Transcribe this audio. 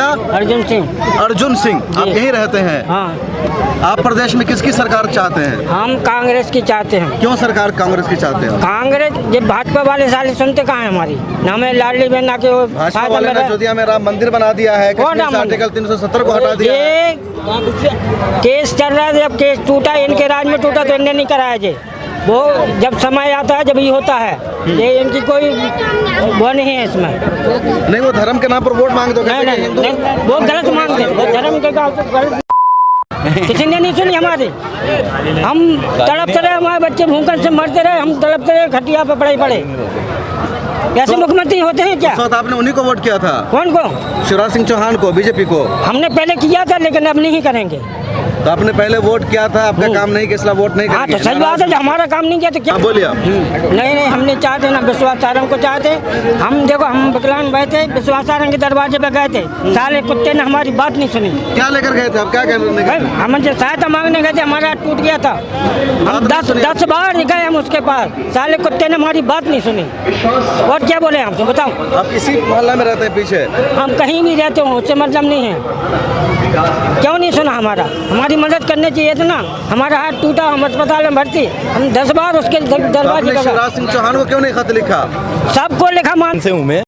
आपका? अर्जुन सिंह। अर्जुन सिंह, आप यहीं रहते हैं? हाँ। आप प्रदेश में किसकी सरकार चाहते हैं? हम कांग्रेस की चाहते हैं। क्यों सरकार कांग्रेस की चाहते हैं? कांग्रेस ये भाजपा वाले साले सुनते कहाँ है हमारी, ना हमें लाडली बहना के वो भाजपा वाले ने अयोध्या में राम मंदिर बना दिया है, कश्मीर से आर्टिकल 370 को हटा दिया है। ये केस चल रहा है, जब केस टूटा इनके राज में टूटा तो इनने नहीं कराया जी। वो जब समय आता है जब ही होता है, ये इनकी कोई वो नहीं है इसमें। नहीं, वो धर्म के नाम पर वोट मांग दो। नहीं, वो गलत मांगते, वो धर्म के गलत किसी ने नहीं सुनी हमारी। हम तड़पते रहे, हमारे बच्चे भूखन से मरते रहे, हम तड़पते रहे, खटिया पे पड़े पड़े। ऐसे मुख्यमंत्री होते हैं क्या? उस वक्त आपने उन्हीं को वोट किया था? कौन को? शिवराज सिंह चौहान को, बीजेपी को। हमने पहले किया था लेकिन अब नहीं करेंगे। तो आपने पहले वोट किया था, आपका काम नहीं किया इसलिए वोट नहीं हाँ करेंगे। तो सही बात है, जब हमारा काम नहीं किया तो क्या? बोलिए आप। नहीं, हमने चाहते ना विश्वास सारंग को चाहते। हम देखो, हम विकलांग बैठे विश्वास सारंग के दरवाजे पे गए थे, साले कुत्ते ने हमारी बात नहीं सुनी। क्या लेकर गए थे आप? क्या करने गए थे? हम सहायता मांगने गए थे, हमारा हाथ टूट गया था। हम 10 बार गए हम उसके पास, साले कुत्ते ने हमारी बात नहीं सुनी। और क्या बोले हमसे बताओ? आप इसी मोहल्ला में रहते हैं पीछे? हम कहीं भी रहते हो उससे मतलब नहीं है। क्यों नहीं सुना हमारा? हमारी मदद करनी चाहिए था ना। हमारा हाथ टूटा, हम अस्पताल में भर्ती, हम 10 बार उसके दरवाजे। शिवराज सिंह चौहान को क्यों नहीं खत लिखा? सबको लिखा, मान से हूँ मैं।